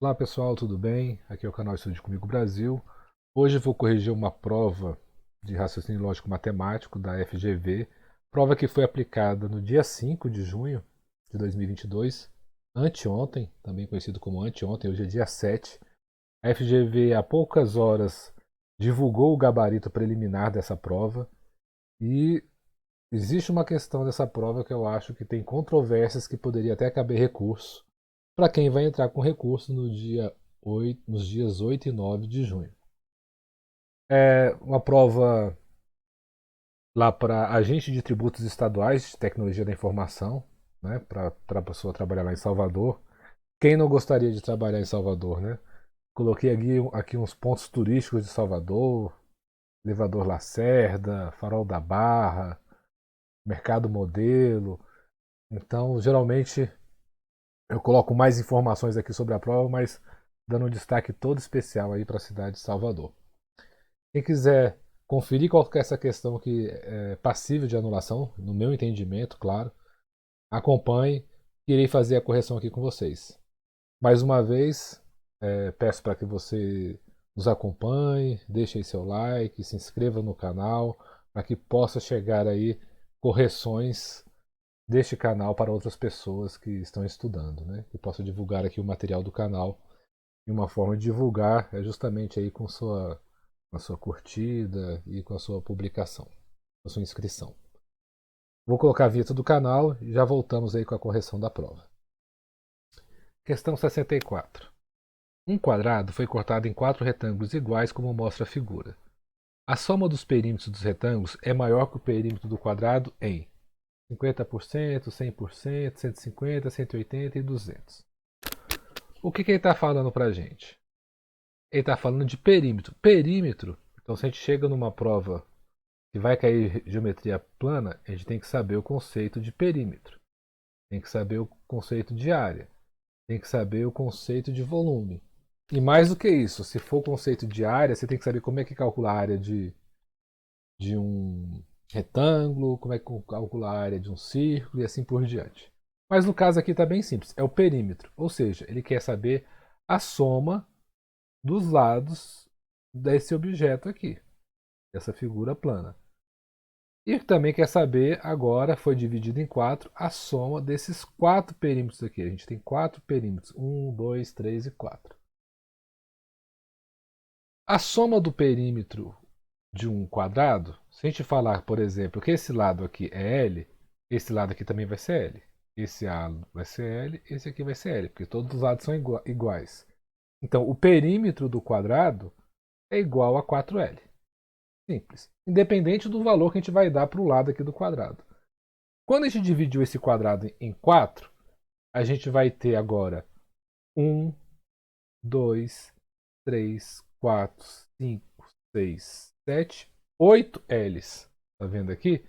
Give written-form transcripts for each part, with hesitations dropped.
Olá pessoal, tudo bem? Aqui é o canal Estude Comigo Brasil. Hoje eu vou corrigir uma prova de raciocínio lógico matemático da FGV, prova que foi aplicada no dia 5 de junho de 2022, anteontem, também conhecido como anteontem, hoje é dia 7. A FGV há poucas horas divulgou o gabarito preliminar dessa prova e existe uma questão dessa prova que eu acho que tem controvérsias que poderia até caber recurso para quem vai entrar com recurso no dia 8, nos dias 8 e 9 de junho. É uma prova lá para agente de tributos estaduais de tecnologia da informação, né, para a pessoa trabalhar lá em Salvador. Quem não gostaria de trabalhar em Salvador, né? Coloquei aqui uns pontos turísticos de Salvador, Elevador Lacerda, Farol da Barra, Mercado Modelo. Então, geralmente eu coloco mais informações aqui sobre a prova, mas dando um destaque todo especial aí para a cidade de Salvador. Quem quiser conferir qual que é essa questão que é passível de anulação, no meu entendimento, claro, acompanhe, irei fazer a correção aqui com vocês. Mais uma vez, peço para que você nos acompanhe, deixe aí seu like, se inscreva no canal, para que possa chegar aí correções deste canal para outras pessoas que estão estudando, né? Que possa divulgar aqui o material do canal. E uma forma de divulgar é justamente aí com a sua curtida e com a sua publicação, com a sua inscrição. Vou colocar a vinheta do canal e já voltamos aí com a correção da prova. Questão 64. Um quadrado foi cortado em quatro retângulos iguais como mostra a figura. A soma dos perímetros dos retângulos é maior que o perímetro do quadrado em 50%, 100%, 150%, 180% e 200%. O que ele está falando para a gente? Ele está falando de perímetro. Perímetro, então se a gente chega numa prova que vai cair geometria plana, a gente tem que saber o conceito de perímetro. Tem que saber o conceito de área. Tem que saber o conceito de volume. E mais do que isso, se for o conceito de área, você tem que saber como é que calcula a área de um retângulo, como é que calcula a área de um círculo e assim por diante. Mas no caso aqui está bem simples, é o perímetro. Ou seja, ele quer saber a soma dos lados desse objeto aqui, dessa figura plana. E também quer saber, agora foi dividido em quatro, a soma desses quatro perímetros aqui. A gente tem quatro perímetros: um, dois, três e quatro. A soma do perímetro de um quadrado, se a gente falar, por exemplo, que esse lado aqui é L, esse lado aqui também vai ser L. Esse A vai ser L, esse aqui vai ser L, porque todos os lados são iguais. Então, o perímetro do quadrado é igual a 4L. Simples. Independente do valor que a gente vai dar para o lado aqui do quadrado. Quando a gente dividiu esse quadrado em 4, a gente vai ter agora um, 2, 3, 4, 5, 6, 7, 8 L's. Tá vendo aqui?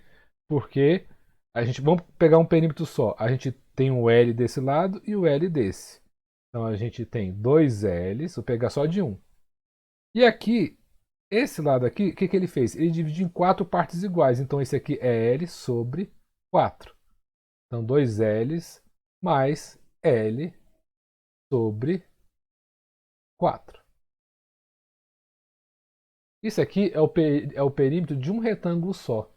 Porque a gente vamos pegar um perímetro só. A gente tem um L desse lado e o L desse. Então a gente tem dois L's, vou pegar só de um. E aqui, esse lado aqui, o que, que ele fez? Ele dividiu em quatro partes iguais. Então esse aqui é L sobre 4. Então 2 L's mais L sobre 4. Isso aqui é o perímetro de um retângulo só.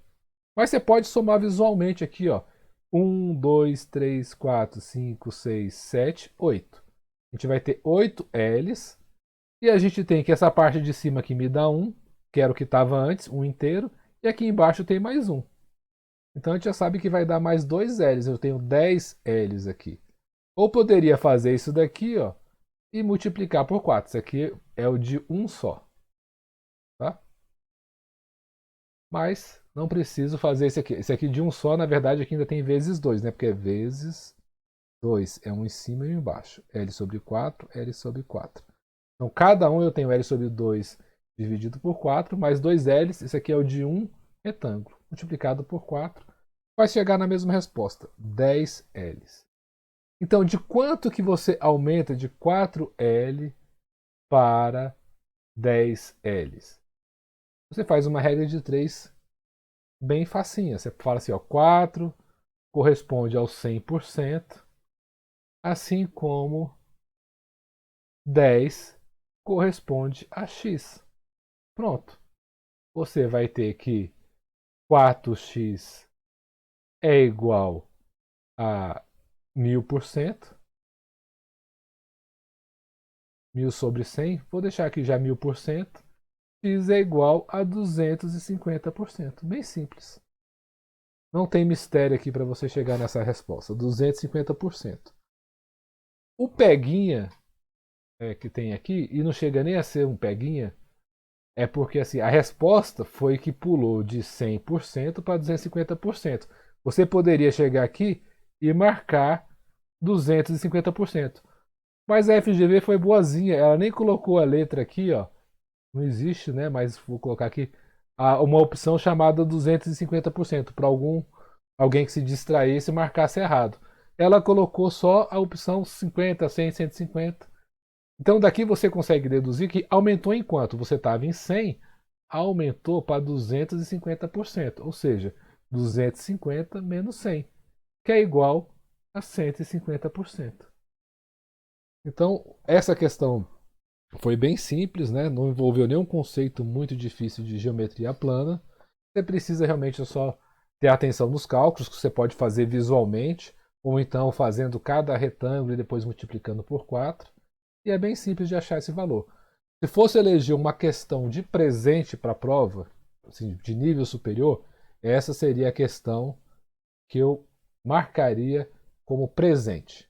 Mas você pode somar visualmente aqui, ó. 1, 2, 3, 4, 5, 6, 7, 8. A gente vai ter 8 L's. E a gente tem que essa parte de cima aqui me dá 1, que era o que estava antes, um inteiro. E aqui embaixo tem mais um. Então a gente já sabe que vai dar mais 2 L's. Eu tenho 10 L's aqui. Ou poderia fazer isso daqui, ó, e multiplicar por 4. Isso aqui é o de um só. Tá? Mas não preciso fazer esse aqui. Esse aqui de um só, na verdade, aqui ainda tem vezes 2, né? Porque é vezes 2. É um em cima e um embaixo. L sobre 4, L sobre 4. Então, cada um eu tenho L sobre 2 dividido por 4, mais 2 L's. Esse aqui é o de um retângulo. Multiplicado por 4, vai chegar na mesma resposta. 10 L's. Então, de quanto que você aumenta de 4L para 10 L's? Você faz uma regra de 3 bem facinha. Você fala assim, ó, 4 corresponde ao 100%, assim como 10 corresponde a x. Pronto. Você vai ter que 4x é igual a 1000%. 1000 sobre 100. Vou deixar aqui já 1000%. X é igual a 250%. Bem simples. Não tem mistério aqui para você chegar nessa resposta. 250%. O peguinha que tem aqui, e não chega nem a ser um peguinha, é porque assim, a resposta foi que pulou de 100% para 250%. Você poderia chegar aqui e marcar 250%. Mas a FGV foi boazinha, ela nem colocou a letra aqui, ó. Não existe, né? Mas vou colocar aqui uma opção chamada 250% para alguém que se distraísse e marcasse errado. Ela colocou só a opção 50, 100, 150. Então daqui você consegue deduzir que aumentou enquanto você estava em 100, aumentou para 250%, ou seja, 250 menos 100, que é igual a 150%. Então, essa questão foi bem simples, né? Não envolveu nenhum conceito muito difícil de geometria plana. Você precisa realmente só ter atenção nos cálculos, que você pode fazer visualmente, ou então fazendo cada retângulo e depois multiplicando por 4. E é bem simples de achar esse valor. Se fosse eleger uma questão de presente para a prova, assim, de nível superior, essa seria a questão que eu marcaria como presente.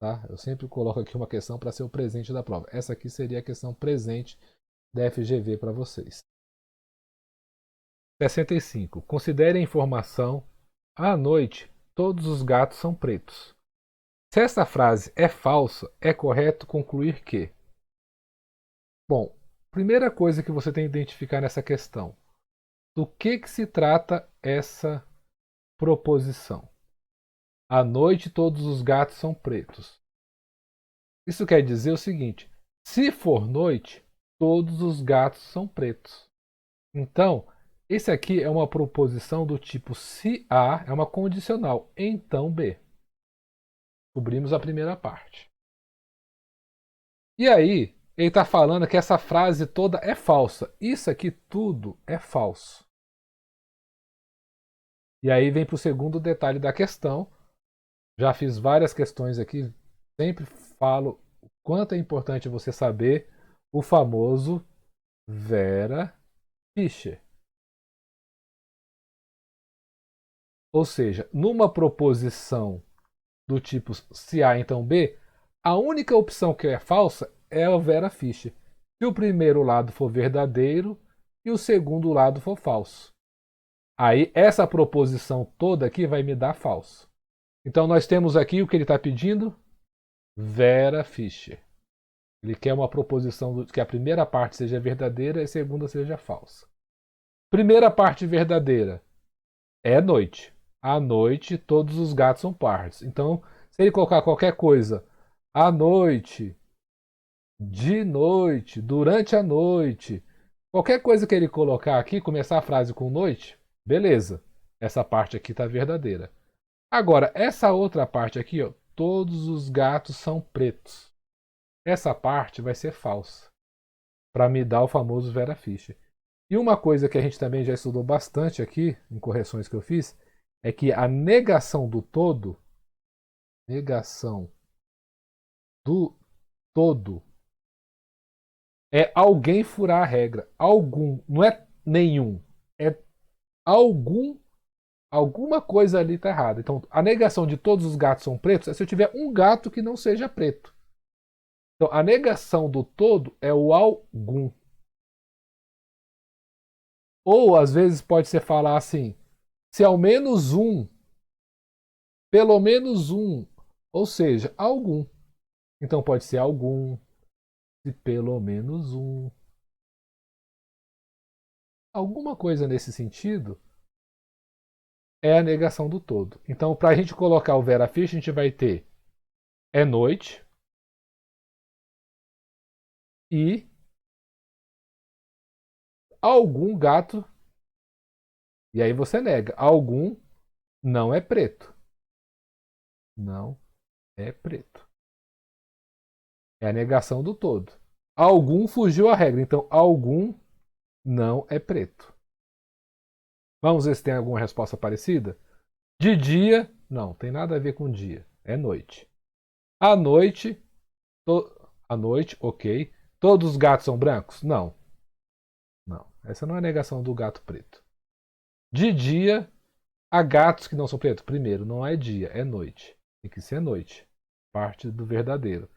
Tá? Eu sempre coloco aqui uma questão para ser o presente da prova. Essa aqui seria a questão presente da FGV para vocês. 65. Considere a informação: à noite, todos os gatos são pretos. Se essa frase é falsa, é correto concluir que... Bom, primeira coisa que você tem que identificar nessa questão: do que se trata essa proposição? À noite, todos os gatos são pretos. Isso quer dizer o seguinte: se for noite, todos os gatos são pretos. Então, esse aqui é uma proposição do tipo se A é uma condicional, então B. Cobrimos a primeira parte. E aí, ele está falando que essa frase toda é falsa. Isso aqui tudo é falso. E aí vem para o segundo detalhe da questão. Já fiz várias questões aqui. Sempre falo o quanto é importante você saber o famoso Vera Fischer. Ou seja, numa proposição do tipo se A então B, a única opção que é falsa é a Vera Fischer. Se o primeiro lado for verdadeiro e o segundo lado for falso. Aí essa proposição toda aqui vai me dar falso. Então nós temos aqui o que ele está pedindo? Vera Fischer. Ele quer uma proposição que a primeira parte seja verdadeira e a segunda seja falsa. Primeira parte verdadeira é noite. À noite, todos os gatos são pardos. Então, se ele colocar qualquer coisa, à noite, de noite, durante a noite, qualquer coisa que ele colocar aqui, começar a frase com noite, beleza. Essa parte aqui está verdadeira. Agora, essa outra parte aqui, ó, todos os gatos são pretos. Essa parte vai ser falsa, para me dar o famoso Vera Fischer. E uma coisa que a gente também já estudou bastante aqui, em correções que eu fiz, é que a negação do todo, é alguém furar a regra. Algum, não é nenhum, é algum, alguma coisa ali está errada. Então, a negação de todos os gatos são pretos é se eu tiver um gato que não seja preto. Então, a negação do todo é o algum. Ou, às vezes, pode ser falar assim, se ao menos um, pelo menos um, ou seja, algum. Então, pode ser algum, se pelo menos um. Alguma coisa nesse sentido é a negação do todo. Então, para a gente colocar o Vera Fischer, a gente vai ter é noite e algum gato. E aí você nega. Algum não é preto. Não é preto. É a negação do todo. Algum fugiu à regra, então algum não é preto. Vamos ver se tem alguma resposta parecida? De dia, não, tem nada a ver com dia, é noite. À noite, à noite, ok. Todos os gatos são brancos? Não, não. Essa não é a negação do gato preto. De dia, há gatos que não são pretos? Primeiro, não é dia, é noite. Tem que ser noite. Parte do verdadeiro.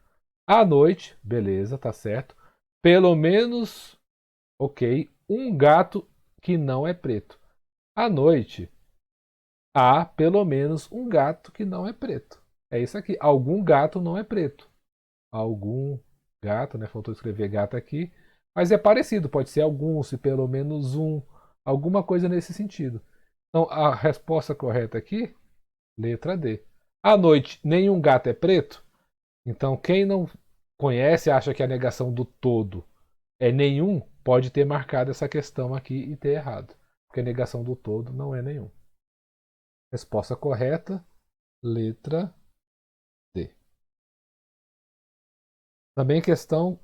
À noite, beleza, tá certo. Pelo menos, ok, um gato que não é preto. À noite, há pelo menos um gato que não é preto. É isso aqui. Algum gato não é preto. Algum gato, né? Faltou escrever gato aqui. Mas é parecido, pode ser algum, se pelo menos um. Alguma coisa nesse sentido. Então, a resposta correta aqui, letra D. À noite, nenhum gato é preto? Então, quem não conhece acha que a negação do todo é nenhum, pode ter marcado essa questão aqui e ter errado. Porque a negação do todo não é nenhum. Resposta correta, letra D. Também questão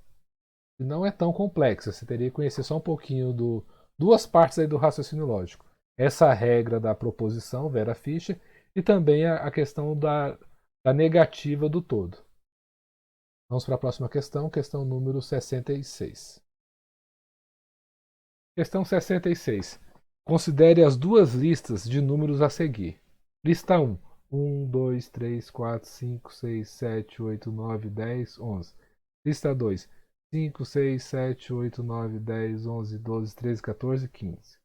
que não é tão complexa. Você teria que conhecer só um pouquinho do duas partes aí do raciocínio lógico. Essa regra da proposição, Vera Fischer, e também a questão da negativa do todo. Vamos para a próxima questão número 66. Questão 66. Considere as duas listas de números a seguir. Lista 1. 1, 2, 3, 4, 5, 6, 7, 8, 9, 10, 11. Lista 2. 5, 6, 7, 8, 9, 10, 11, 12, 13, 14, 15.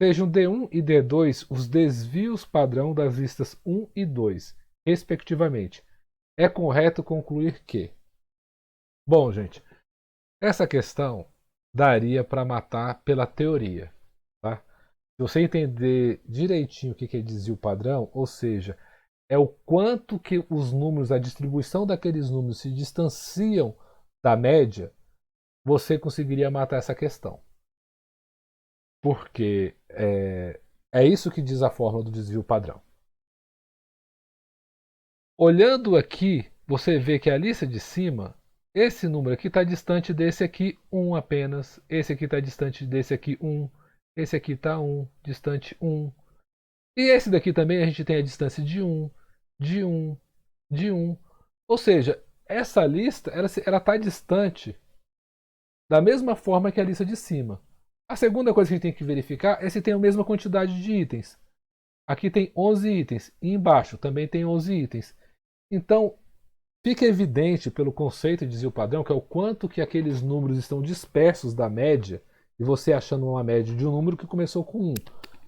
Sejam D1 e D2 os desvios padrão das listas 1 e 2, respectivamente. É correto concluir que... Bom, gente, essa questão daria para matar pela teoria. Tá? Se você entender direitinho o que é desvio padrão, ou seja, é o quanto que os números, a distribuição daqueles números se distanciam da média, você conseguiria matar essa questão. Porque é isso que diz a fórmula do desvio padrão. Olhando aqui, você vê que a lista de cima, esse número aqui está distante desse aqui 1 apenas. Esse aqui está distante desse aqui 1. Esse aqui está 1, distante 1. E esse daqui também a gente tem a distância de 1, de 1, de 1. Ou seja, essa lista ela está distante da mesma forma que a lista de cima. A segunda coisa que a gente tem que verificar é se tem a mesma quantidade de itens. Aqui tem 11 itens e embaixo também tem 11 itens. Então, fica evidente pelo conceito de desvio padrão, que é o quanto que aqueles números estão dispersos da média, e você achando uma média de um número que começou com 1,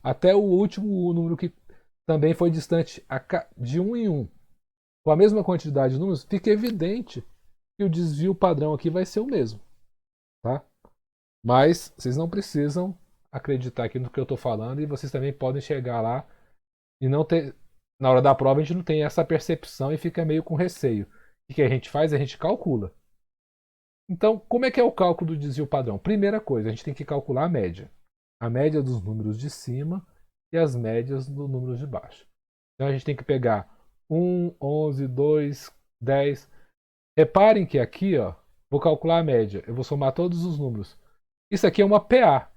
até o último número que também foi distante de 1 em 1, com a mesma quantidade de números, fica evidente que o desvio padrão aqui vai ser o mesmo. Tá? Mas vocês não precisam acreditar aqui no que eu estou falando, e vocês também podem chegar lá e não ter. Na hora da prova a gente não tem essa percepção e fica meio com receio. O que a gente faz? A gente calcula. Então, como é que é o cálculo do desvio padrão? Primeira coisa, a gente tem que calcular a média. A média dos números de cima e as médias dos números de baixo. Então a gente tem que pegar 1, 11, 2, 10. Reparem que aqui, ó, vou calcular a média. Eu vou somar todos os números. Isso aqui é uma PA.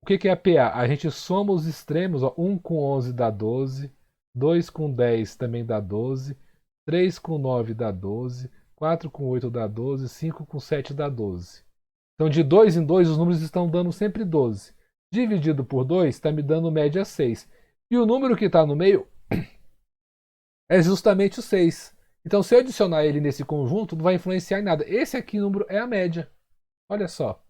O que é a PA? A gente soma os extremos. Ó, 1 com 11 dá 12. 2 com 10 também dá 12. 3 com 9 dá 12. 4 com 8 dá 12. 5 com 7 dá 12. Então, de 2 em 2, os números estão dando sempre 12. Dividido por 2 está me dando média 6. E o número que está no meio é justamente o 6. Então, se eu adicionar ele nesse conjunto, não vai influenciar em nada. Esse aqui número é a média. Olha só.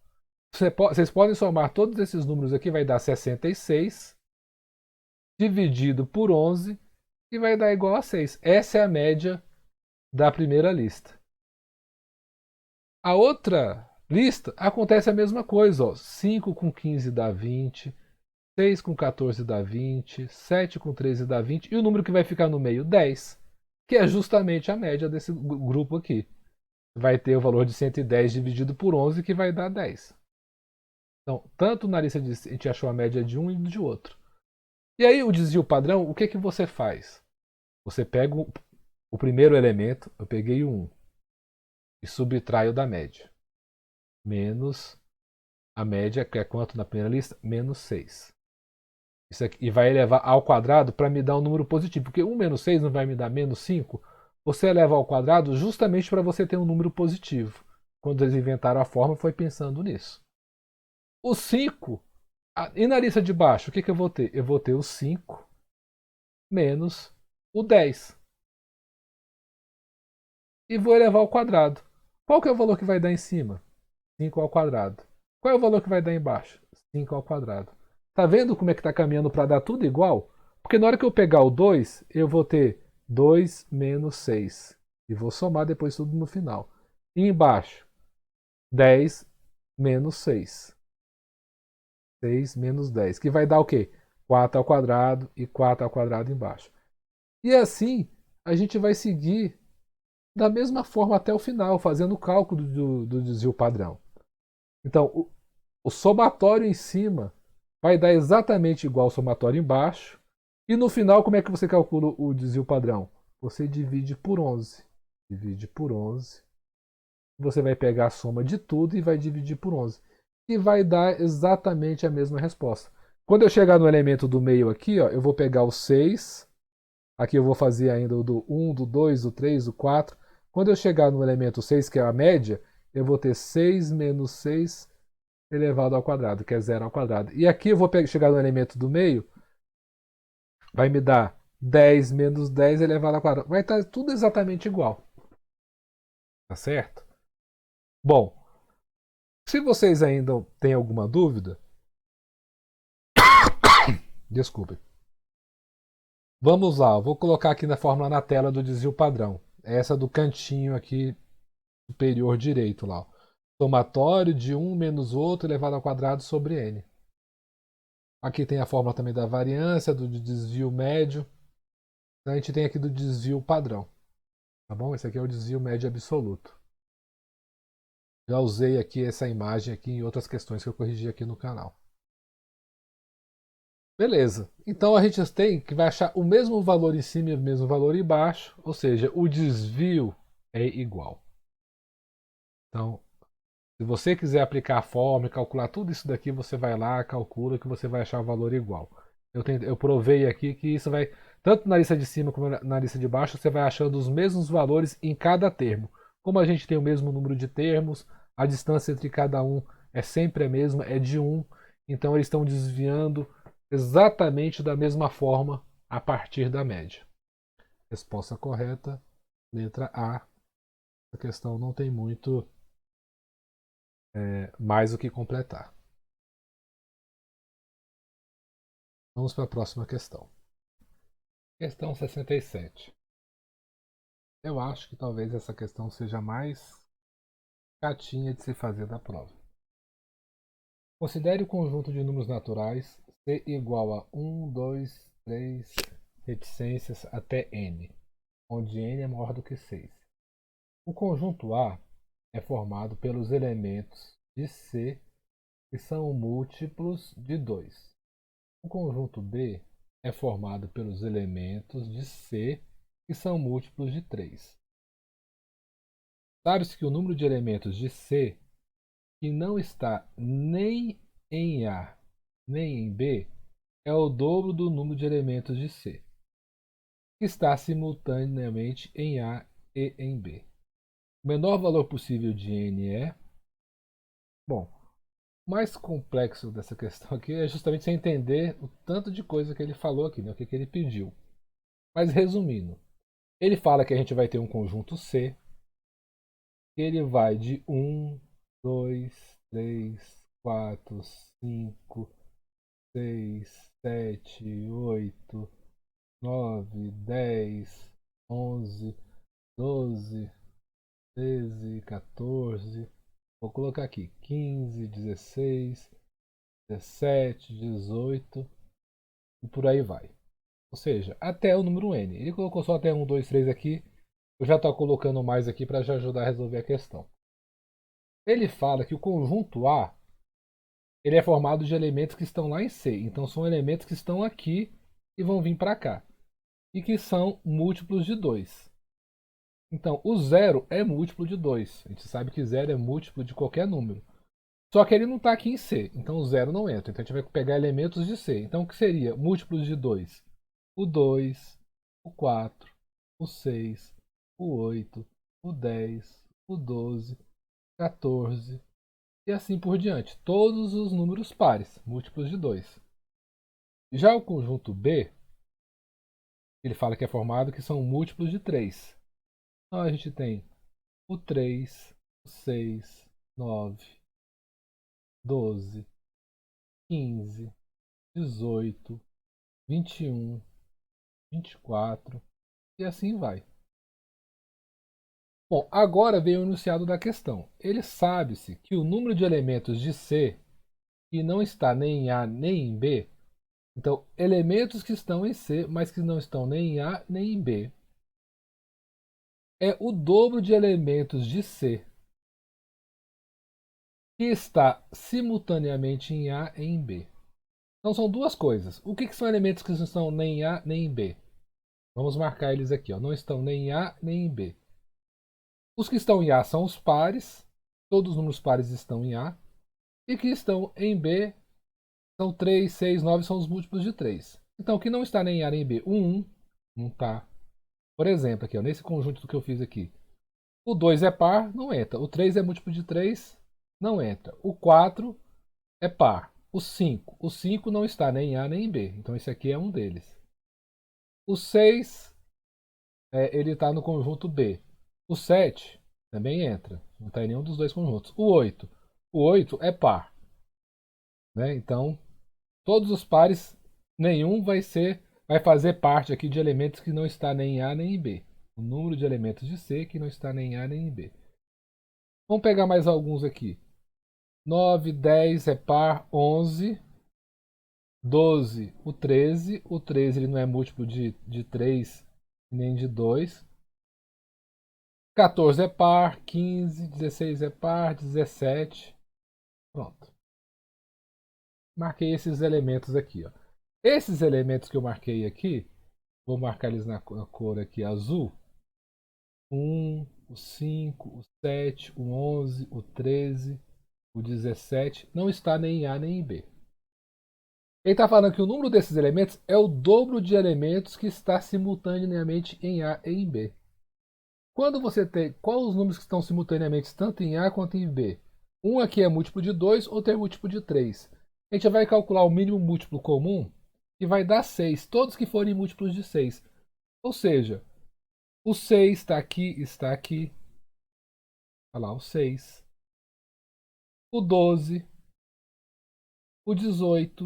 Vocês podem somar todos esses números aqui, vai dar 66 dividido por 11 e vai dar igual a 6. Essa é a média da primeira lista. A outra lista acontece a mesma coisa. Ó. 5 com 15 dá 20, 6 com 14 dá 20, 7 com 13 dá 20 e o número que vai ficar no meio, 10, que é justamente a média desse grupo aqui. Vai ter o valor de 110 dividido por 11 que vai dar 10. Então, tanto na lista de, a gente achou a média de um e de outro. E aí o desvio padrão, o que você faz? Você pega o primeiro elemento, eu peguei o 1. e subtraio da média. Menos a média, que é quanto na primeira lista? Menos 6. Isso aqui, e vai elevar ao quadrado para me dar um número positivo. Porque 1 menos 6 não vai me dar menos 5. Você eleva ao quadrado justamente para você ter um número positivo. Quando eles inventaram a fórmula, foi pensando nisso. O 5, e na lista de baixo, o que eu vou ter? Eu vou ter o 5 menos o 10. E vou elevar ao quadrado. Qual que é o valor que vai dar em cima? 5 ao quadrado. Qual é o valor que vai dar embaixo? 5 ao quadrado. Tá vendo como é que está caminhando para dar tudo igual? Porque na hora que eu pegar o 2, eu vou ter 2 menos 6. E vou somar depois tudo no final. E embaixo, 10 menos 6. 6 menos 10. Que vai dar o quê? 4 ao quadrado e 4 ao quadrado embaixo. E assim, a gente vai seguir da mesma forma até o final, fazendo o cálculo do desvio padrão. Então, o somatório em cima vai dar exatamente igual ao somatório embaixo. E no final, como é que você calcula o desvio padrão? Você divide por 11. Divide por 11. Você vai pegar a soma de tudo e vai dividir por 11. E vai dar exatamente a mesma resposta. Quando eu chegar no elemento do meio aqui, ó, eu vou pegar o 6. Aqui eu vou fazer ainda o do 1, do 2, do 3, do 4. Quando eu chegar no elemento 6, que é a média, eu vou ter 6 menos 6 elevado ao quadrado, que é 0 ao quadrado. E aqui eu vou chegar no elemento do meio, vai me dar 10 menos 10 elevado ao quadrado. Vai estar tudo exatamente igual. Tá certo? Bom, se vocês ainda têm alguma dúvida, desculpem. Vamos lá, eu vou colocar aqui na fórmula na tela do desvio padrão. Essa do cantinho aqui superior direito lá. Somatório de um menos outro elevado ao quadrado sobre n. Aqui tem a fórmula também da variância, do desvio médio. Então a gente tem aqui do desvio padrão. Tá bom? Esse aqui é o desvio médio absoluto. Já usei aqui essa imagem aqui em outras questões que eu corrigi aqui no canal. Beleza. Então a gente tem que vai achar o mesmo valor em cima e o mesmo valor embaixo. Ou seja, o desvio é igual. Então, se você quiser aplicar a fórmula e calcular tudo isso daqui, você vai lá, calcula que você vai achar o valor igual. Eu provei aqui que isso vai, tanto na lista de cima como na lista de baixo, você vai achando os mesmos valores em cada termo. Como a gente tem o mesmo número de termos, a distância entre cada um é sempre a mesma, é de 1. Então eles estão desviando exatamente da mesma forma a partir da média. Resposta correta, letra A. A questão não tem muito mais o que completar. Vamos para a próxima questão. Questão 67. Eu acho que talvez essa questão seja mais chatinha de se fazer da prova. Considere o conjunto de números naturais C igual a 1, 2, 3 reticências até n, onde n é maior do que 6. O conjunto A é formado pelos elementos de C que são múltiplos de 2. O conjunto B é formado pelos elementos de C que são múltiplos de 3. Sabe-se que o número de elementos de C que não está nem em A nem em B é o dobro do número de elementos de C, que está simultaneamente em A e em B. O menor valor possível de n é... Bom, o mais complexo dessa questão aqui é justamente você entender o tanto de coisa que ele falou aqui, né? O que ele pediu. Mas resumindo, ele fala que a gente vai ter um conjunto C, que ele vai de 1, 2, 3, 4, 5, 6, 7, 8, 9, 10, 11, 12, 13, 14. Vou colocar aqui 15, 16, 17, 18 e por aí vai. Ou seja, até o número n. Ele colocou só até 1, 2, 3 aqui. Eu já estou colocando mais aqui para já ajudar a resolver a questão. Ele fala que o conjunto A ele é formado de elementos que estão lá em C. Então são elementos que estão aqui e vão vir para cá. E que são múltiplos de 2. Então, o zero é múltiplo de 2. A gente sabe que zero é múltiplo de qualquer número. Só que ele não está aqui em C, então o zero não entra. Então a gente vai pegar elementos de C. Então o que seria múltiplos de 2? O 2, o 4, o 6, o 8, o 10, o 12, 14 e assim por diante. Todos os números pares, múltiplos de 2. Já o conjunto B, ele fala que é formado que são múltiplos de 3. Então a gente tem o 3, o 6, 9, 12, 15, 18, 21, 24 e assim vai. Bom, agora vem o enunciado da questão. Ele sabe-se que o número de elementos de C que não está nem em A nem em B, então elementos que estão em C, mas que não estão nem em A nem em B, é o dobro de elementos de C que está simultaneamente em A e em B. Então são duas coisas. O que são elementos que não estão nem em A nem em B? Vamos marcar eles aqui, ó. Não estão nem em A nem em B. Os que estão em A são os pares, todos os números pares estão em A, e que estão em B são 3, 6, 9, são os múltiplos de 3. Então, o que não está nem em A nem em B? O 1 não está. Por exemplo, aqui, ó, nesse conjunto que eu fiz aqui. O 2 é par, não entra. O 3 é múltiplo de 3, não entra. O 4 é par. O cinco não está nem em A nem em B. Então, esse aqui é um deles. O 6 ele está no conjunto B. O 7 também entra. Não está em nenhum dos dois conjuntos. O oito é par. Né? Então, todos os pares, nenhum vai fazer parte aqui de elementos que não está nem em A nem em B. O número de elementos de C que não está nem em A nem em B. Vamos pegar mais alguns aqui. 9, 10 é par, 11, 12, o 13. O 13 ele não é múltiplo de 3 nem de 2. 14 é par, 15, 16 é par, 17. Pronto. Marquei esses elementos aqui. Ó. Esses elementos que eu marquei aqui, vou marcar eles na cor aqui azul. 1, o 5, o 7, o 11, o 13, o 17. Não está nem em A nem em B. Ele está falando que o número desses elementos é o dobro de elementos que está simultaneamente em A e em B. Quando você tem. Quais os números que estão simultaneamente tanto em A quanto em B? Um aqui é múltiplo de 2, outro é múltiplo de 3. A gente vai calcular o mínimo múltiplo comum e vai dar 6, todos que forem múltiplos de 6. Ou seja, o 6 está aqui, está aqui. Olha lá, o 6. O 12. O 18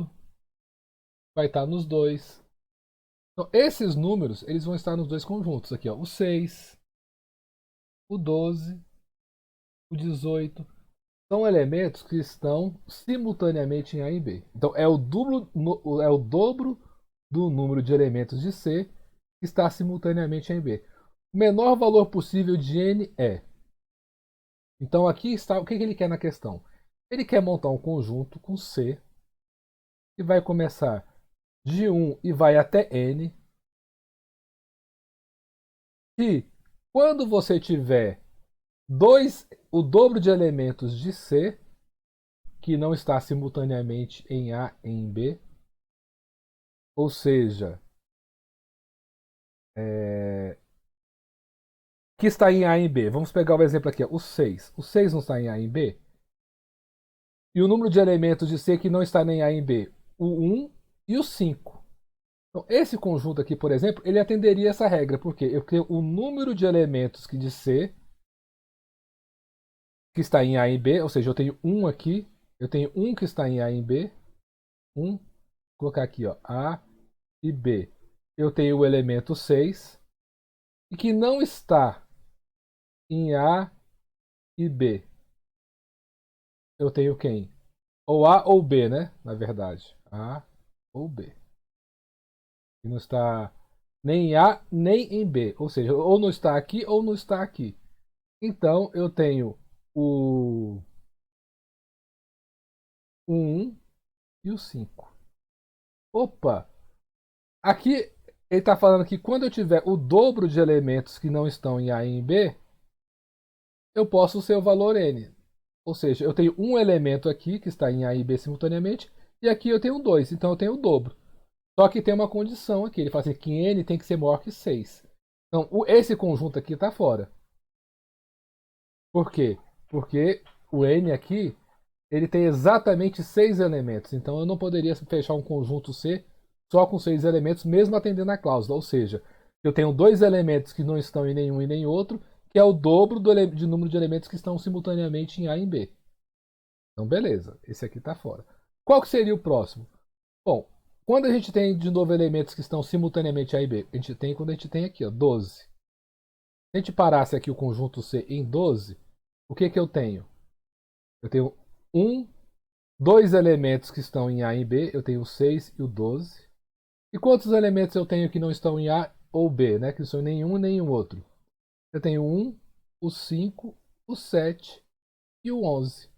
vai estar nos dois. Então, esses números eles vão estar nos dois conjuntos. Aqui, ó, o 6, o 12, o 18. São elementos que estão simultaneamente em A e B. Então é o dobro do número de elementos de C que está simultaneamente em A e B. O menor valor possível de N é. Então aqui está o que ele quer na questão. Ele quer montar um conjunto com C que vai começar de 1 e vai até N. E quando você tiver o dobro de elementos de C que não está simultaneamente em A e em B, ou seja, que está em A e em B. Vamos pegar o exemplo aqui, ó, o 6. O 6 não está em A e em B. E o número de elementos de C que não está nem em A e em B, o 1 e o 5. Então, esse conjunto aqui, por exemplo, ele atenderia essa regra, porque eu tenho o número de elementos que de C que está em A e B, ou seja, eu tenho um aqui, eu tenho um que está em A e em B, um, vou colocar aqui, ó, A e B. Eu tenho o elemento 6 e que não está em A e B. Eu tenho quem? Ou A ou B, né? Na verdade. A ou B. E não está nem em A nem em B. Ou seja, ou não está aqui ou não está aqui. Então eu tenho o 1 e o 5. Opa! Aqui Ele está falando que quando eu tiver o dobro de elementos que não estão em A e em B, eu posso ser o valor n. Ou seja, eu tenho um elemento aqui que está em A e B simultaneamente, e aqui eu tenho dois, então eu tenho o dobro. Só que tem uma condição aqui, ele fala assim, que n tem que ser maior que 6. Então, esse conjunto aqui está fora. Por quê? Porque o n aqui, ele tem exatamente 6 elementos, então eu não poderia fechar um conjunto C só com 6 elementos, mesmo atendendo a cláusula. Ou seja, eu tenho dois elementos que não estão em nenhum e nem outro, que é o dobro de número de elementos que estão simultaneamente em A e em B. Então, beleza, esse aqui está fora. Qual que seria o próximo? Bom, quando a gente tem de novo elementos que estão simultaneamente A e B, a gente tem quando a gente tem aqui, ó, 12. Se a gente parasse aqui o conjunto C em 12, o que eu tenho? Eu tenho dois elementos que estão em A e B, eu tenho o 6 e o 12. E quantos elementos eu tenho que não estão em A ou B, né? Que não são em nenhum e nenhum outro? Eu tenho o 5, o 7 e o 11.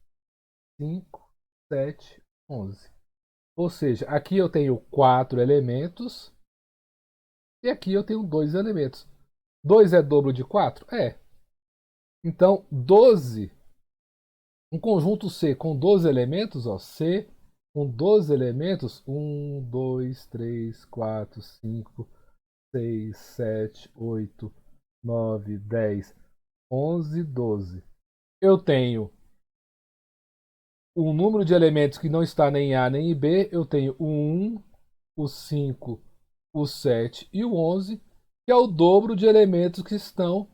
5, 7, 11. Ou seja, aqui eu tenho 4 elementos e aqui eu tenho 2 elementos. 2 é dobro de 4? É. Então, 12, um conjunto C com 12 elementos, ó, C com 12 elementos, 1, 2, 3, 4, 5, 6, 7, 8, 9, 10, 11, 12. Eu tenho um número de elementos que não está nem em A nem em B. Eu tenho o 1, o 5, o 7 e o 11, que é o dobro de elementos que estão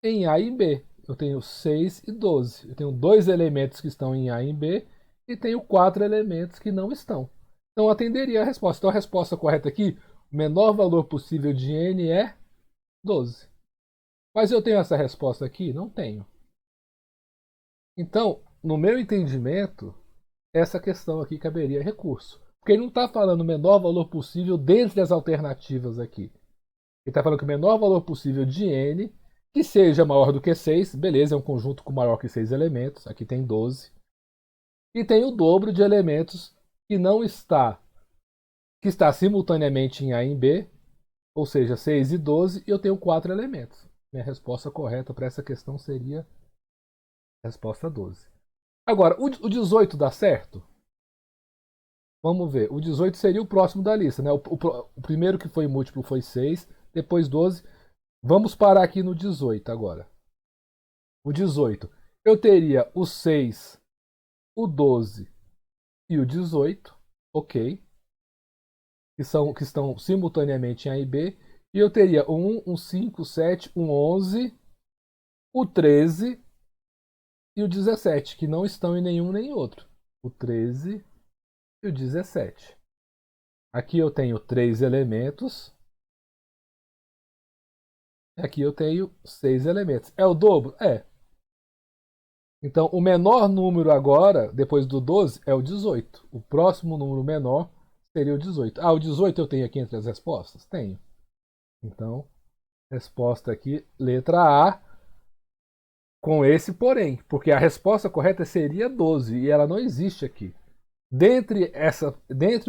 em A e em B. Eu tenho 6 e 12. Eu tenho dois elementos que estão em A e em B e tenho 4 elementos que não estão. Então atenderia a resposta. Então a resposta correta aqui, o menor valor possível de n é 12. Mas eu tenho essa resposta aqui? Não tenho. Então, no meu entendimento, essa questão aqui caberia recurso. Porque ele não está falando o menor valor possível dentre as alternativas aqui. Ele está falando que o menor valor possível de n, que seja maior do que 6, beleza, é um conjunto com maior que 6 elementos, aqui tem 12. E tem o dobro de elementos que não está, que está simultaneamente em A e em B, ou seja, 6 e 12, e eu tenho 4 elementos. Minha resposta correta para essa questão seria a resposta 12. Agora, o 18 dá certo? Vamos ver. O 18 seria o próximo da lista, né? O primeiro que foi múltiplo foi 6, depois 12. Vamos parar aqui no 18 agora. O 18. Eu teria o 6, o 12 e o 18, ok, que estão simultaneamente em A e B. E eu teria o 1, o 5, o 7, o 11, o 13 e o 17, que não estão em nenhum nem outro. O 13 e o 17. Aqui eu tenho 3 elementos. Aqui eu tenho 6 elementos. É o dobro? É. Então, o menor número agora, depois do 12, é o 18. O próximo número menor seria o 18. Ah, o 18 eu tenho aqui entre as respostas? Tenho. Então, resposta aqui, letra A, com esse porém. Porque a resposta correta seria 12 e ela não existe aqui. Dentre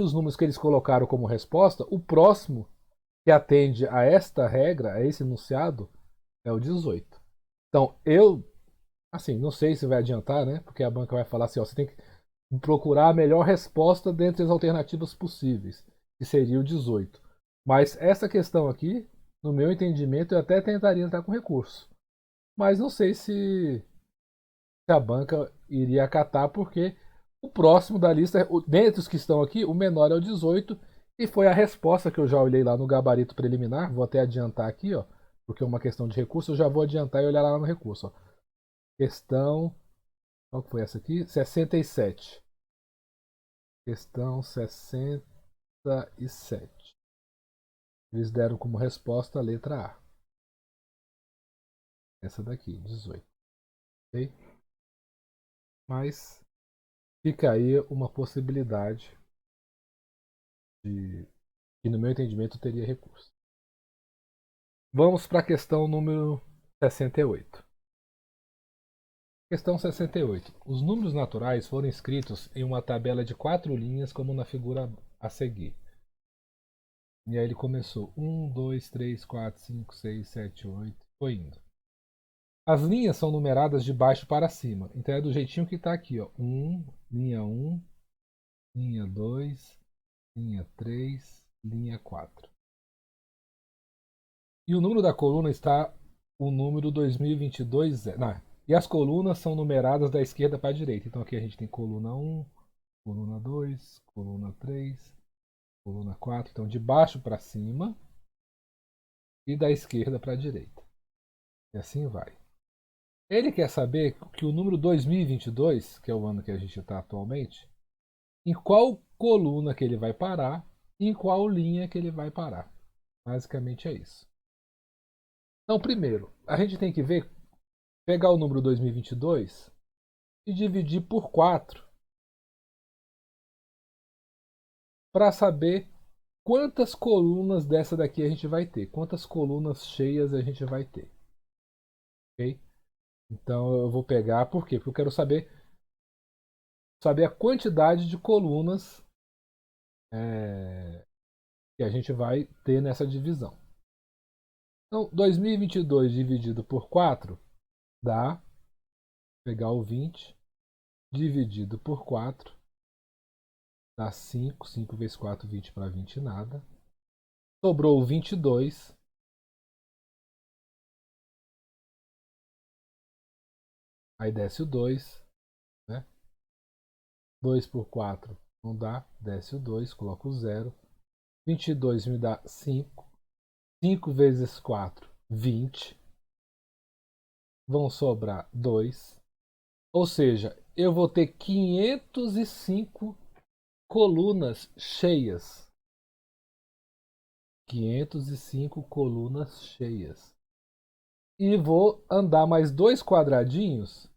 os números que eles colocaram como resposta, o próximo que atende a esta regra, a esse enunciado, é o 18. Então, assim, não sei se vai adiantar, né? Porque a banca vai falar assim, ó, você tem que procurar a melhor resposta dentre as alternativas possíveis, que seria o 18. Mas essa questão aqui, no meu entendimento, eu até tentaria entrar com recurso. Mas não sei se a banca iria acatar, porque o próximo da lista, dentre os que estão aqui, o menor é o 18, e foi a resposta que eu já olhei lá no gabarito preliminar. Vou até adiantar aqui, ó, porque é uma questão de recurso, eu já vou adiantar e olhar lá no recurso. Ó. Questão. Qual que foi essa aqui? 67. Questão 67. Eles deram como resposta a letra A. Essa daqui, 18. Ok? Mas fica aí uma possibilidade de que, no meu entendimento, teria recurso. Vamos para a questão número 68. Questão 68. Os números naturais foram escritos em uma tabela de 4 linhas, como na figura a seguir. E aí ele começou 1, 2, 3, 4, 5, 6, 7, 8, foi indo. As linhas são numeradas de baixo para cima, então é do jeitinho que está aqui, ó. Linha 1, linha 2, linha 3, linha 4. E o número da coluna está o número 2022. Não, e as colunas são numeradas da esquerda para a direita. Então aqui a gente tem coluna 1, coluna 2, coluna 3, coluna 4. Então de baixo para cima e da esquerda para a direita. E assim vai. Ele quer saber que o número 2022, que é o ano que a gente está atualmente, em qual coluna que ele vai parar e em qual linha que ele vai parar. Basicamente é isso. Então, primeiro, a gente tem que pegar o número 2022 e dividir por 4 para saber quantas colunas dessa daqui a gente vai ter, quantas colunas cheias a gente vai ter. Ok? Então eu vou pegar, por quê? Porque eu quero saber a quantidade de colunas que a gente vai ter nessa divisão. Então, 2022 dividido por 4 dá, pegar o 20, dividido por 4, dá 5, 5 vezes 4, 20 para 20, nada. Sobrou o 22. Aí desce o 2, né? 2 por 4 não dá, desce o 2, coloca o 0. 22 me dá 5. 5 vezes 4, 20. Vão sobrar 2. Ou seja, eu vou ter 505 colunas cheias. 505 colunas cheias. E vou andar mais 2 quadradinhos.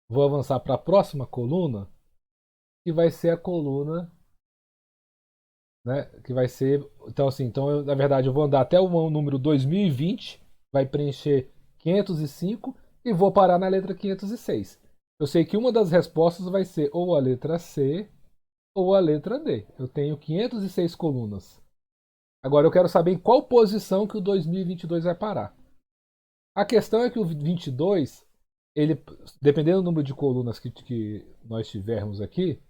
Vou avançar para a próxima coluna, que vai ser a coluna, né, que vai ser, então assim, na verdade eu vou andar até o número 2020, vai preencher 505 e vou parar na letra 506. Eu sei que uma das respostas vai ser ou a letra C ou a letra D. Eu tenho 506 colunas. Agora eu quero saber em qual posição que o 2022 vai parar. A questão é que o 22, ele, dependendo do número de colunas que nós tivermos aqui,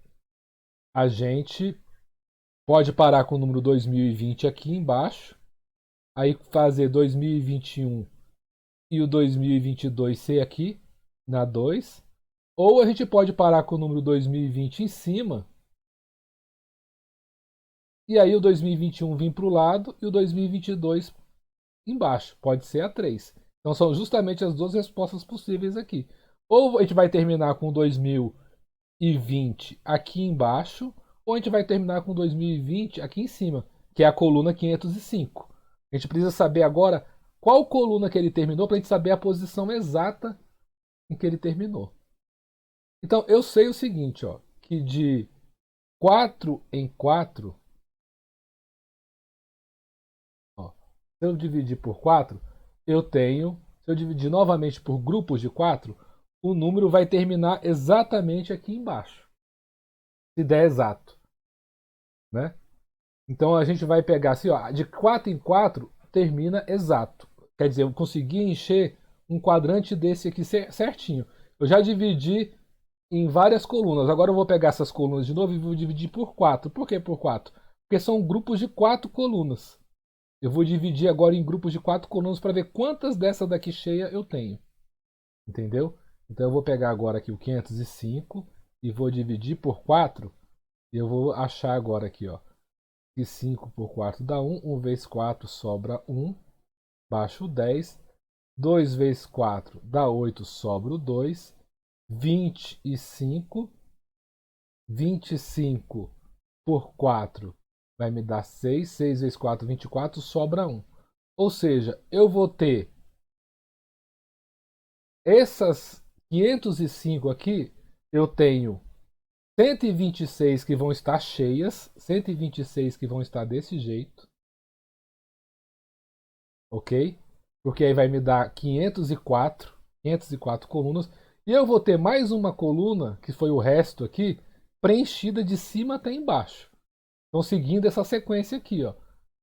a gente pode parar com o número 2020 aqui embaixo, aí fazer 2021 e o 2022 ser aqui na 2, ou a gente pode parar com o número 2020 em cima, e aí o 2021 vir para o lado e o 2022 embaixo, pode ser a 3. Então são justamente as duas respostas possíveis aqui. Ou a gente vai terminar com 2020 aqui embaixo, ou a gente vai terminar com 2020 aqui em cima, que é a coluna 505. A gente precisa saber agora qual coluna que ele terminou para a gente saber a posição exata em que ele terminou. Então eu sei o seguinte, ó, que de 4 em 4, ó, se eu dividir por 4, eu tenho, se eu dividir novamente por grupos de 4, o número vai terminar exatamente aqui embaixo. Se der exato, né? Então a gente vai pegar assim, ó, de 4 em 4 termina exato. Quer dizer, eu consegui encher um quadrante desse aqui certinho. Eu já dividi em várias colunas. Agora eu vou pegar essas colunas de novo e vou dividir por 4. Por que por 4? Porque são grupos de 4 colunas. Eu vou dividir agora em grupos de 4 colunas para ver quantas dessa daqui cheia eu tenho. Entendeu? Então eu vou pegar agora aqui o 505 e vou dividir por 4. E eu vou achar agora aqui, ó. E 5 por 4 dá 1. 1 vezes 4 sobra 1. Baixo 10. 2 vezes 4 dá 8, sobra o 2. 25. 25 por 4 vai me dar 6. 6 vezes 4, 24, sobra 1. Ou seja, eu vou ter essas 505 aqui, eu tenho 126 que vão estar cheias, 126 que vão estar desse jeito, ok? Porque aí vai me dar 504 colunas, e eu vou ter mais uma coluna, que foi o resto aqui, preenchida de cima até embaixo. Então seguindo essa sequência aqui, ó.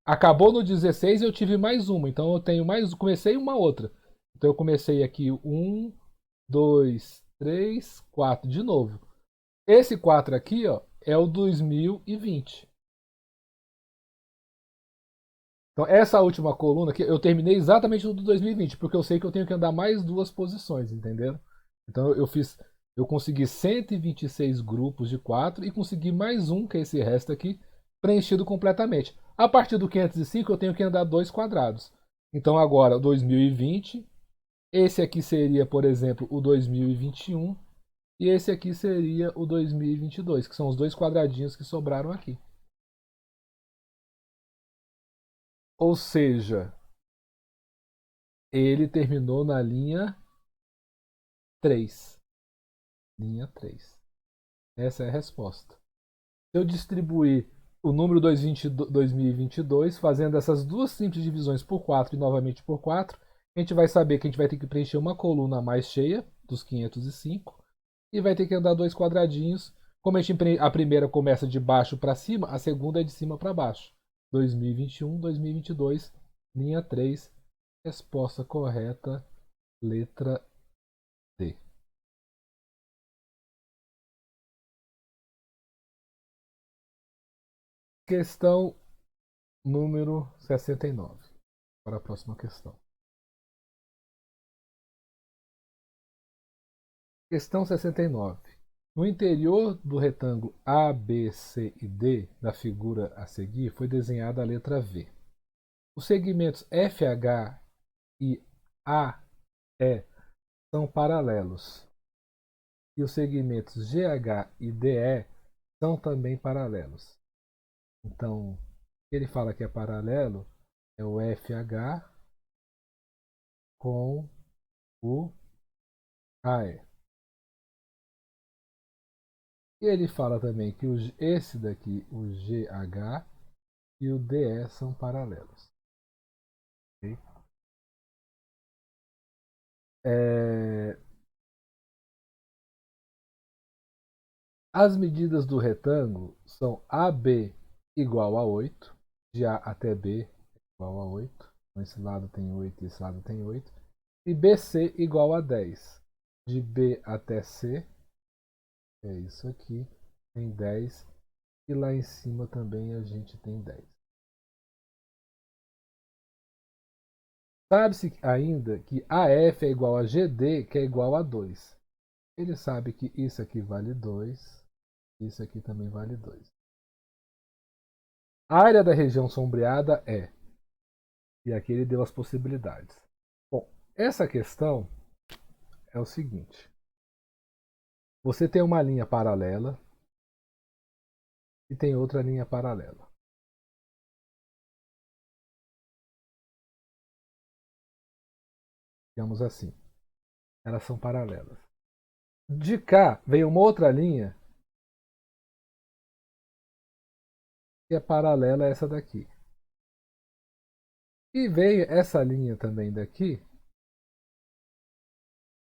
acabou no 16 e eu tive mais uma. Então eu tenho mais. Comecei uma outra. Então eu comecei aqui um, dois, três, quatro de novo. Esse 4 aqui, ó, é o 2020. Então essa última coluna aqui, eu terminei exatamente no do 2020, porque eu sei que eu tenho que andar mais duas posições, entendeu? Então eu consegui 126 grupos de 4 e consegui mais um, que é esse resto aqui, preenchido completamente. A partir do 505 eu tenho que andar dois quadrados. Então agora 2020, esse aqui seria, por exemplo, o 2021 e esse aqui seria o 2022, que são os dois quadradinhos que sobraram aqui. Ou seja, ele terminou na linha 3. Linha 3. Essa é a resposta. Se eu distribuir o número 2022 fazendo essas duas simples divisões por 4 e novamente por 4, a gente vai saber que a gente vai ter que preencher uma coluna mais cheia, dos 505, e vai ter que andar dois quadradinhos. Como a primeira começa de baixo para cima, a segunda é de cima para baixo. 2021, 2022, linha 3, resposta correta, letra D. Questão número 69. Para a próxima questão. Questão 69. No interior do retângulo A, B, C e D da figura a seguir foi desenhada a letra V. Os segmentos FH e AE são paralelos. E os segmentos GH e DE são também paralelos. Então, ele fala que é paralelo é o FH com o AE. E ele fala também que esse daqui, o GH e o DE são paralelos. Okay? As medidas do retângulo são AB igual a 8, de A até B igual a 8. Então esse lado tem 8 e esse lado tem 8. E BC igual a 10. De B até C, é isso aqui, tem 10. E lá em cima também a gente tem 10. Sabe-se ainda que AF é igual a GD, que é igual a 2. Ele sabe que isso aqui vale 2, isso aqui também vale 2. A área da região sombreada é. E aqui ele deu as possibilidades. Bom, essa questão é o seguinte. Você tem uma linha paralela e tem outra linha paralela. Digamos assim. Elas são paralelas. De cá vem uma outra linha que é paralela a essa daqui. E veio essa linha também daqui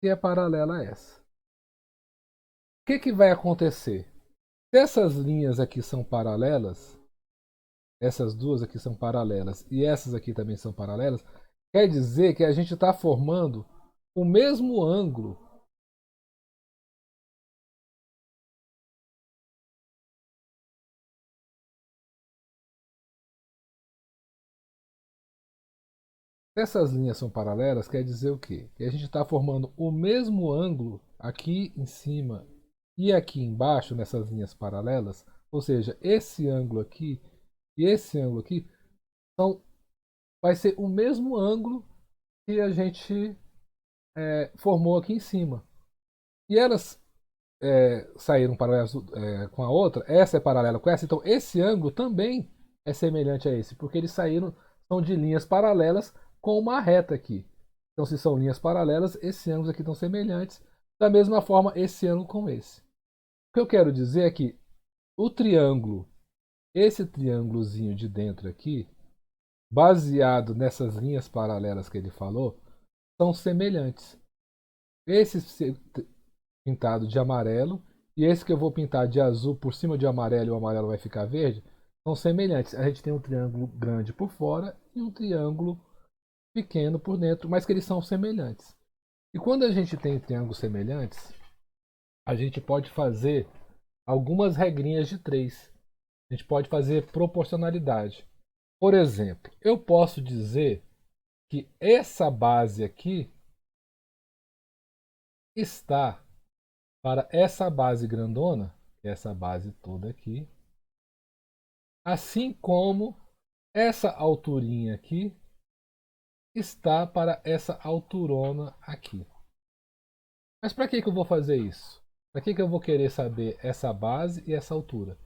que é paralela a essa. O que vai acontecer? Se essas linhas aqui são paralelas, essas duas aqui são paralelas e essas aqui também são paralelas, quer dizer que a gente está formando o mesmo ângulo. Se essas linhas são paralelas, quer dizer o quê? Que a gente está formando o mesmo ângulo aqui em cima e aqui embaixo, nessas linhas paralelas. Ou seja, esse ângulo aqui e esse ângulo aqui são, vai ser o mesmo ângulo que a gente formou aqui em cima. E elas saíram paralelas com a outra, essa é paralela com essa, então esse ângulo também é semelhante a esse, porque eles saíram, são de linhas paralelas com uma reta aqui. Então, se são linhas paralelas, esses ângulos aqui estão semelhantes, da mesma forma esse ângulo com esse. O que eu quero dizer é que o triângulo, esse triângulozinho de dentro aqui, baseado nessas linhas paralelas que ele falou, são semelhantes. Esse pintado de amarelo e esse que eu vou pintar de azul por cima de amarelo e o amarelo vai ficar verde, são semelhantes. A gente tem um triângulo grande por fora e um triângulo pequeno por dentro, mas que eles são semelhantes. E quando a gente tem triângulos semelhantes, a gente pode fazer algumas regrinhas de três. A gente pode fazer proporcionalidade. Por exemplo, eu posso dizer que essa base aqui está para essa base grandona, essa base toda aqui, assim como essa alturinha aqui está para essa alturona aqui. Mas para que eu vou fazer isso? Para que eu vou querer saber essa base e essa altura?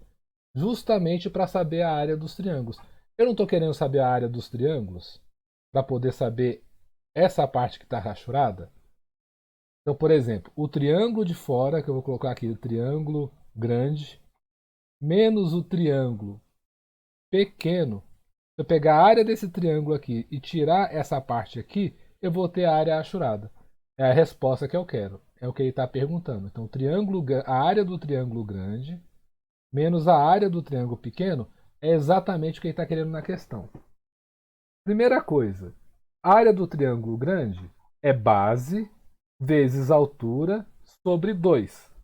Justamente para saber a área dos triângulos. Eu não estou querendo saber a área dos triângulos para poder saber essa parte que está rachurada. Então, por exemplo, o triângulo de fora, que eu vou colocar aqui, o triângulo grande, menos o triângulo pequeno. Se eu pegar a área desse triângulo aqui e tirar essa parte aqui, eu vou ter a área rachurada. É a resposta que eu quero. É o que ele está perguntando. Então, a área do triângulo grande menos a área do triângulo pequeno é exatamente o que ele está querendo na questão. Primeira coisa, a área do triângulo grande é base vezes altura sobre 2.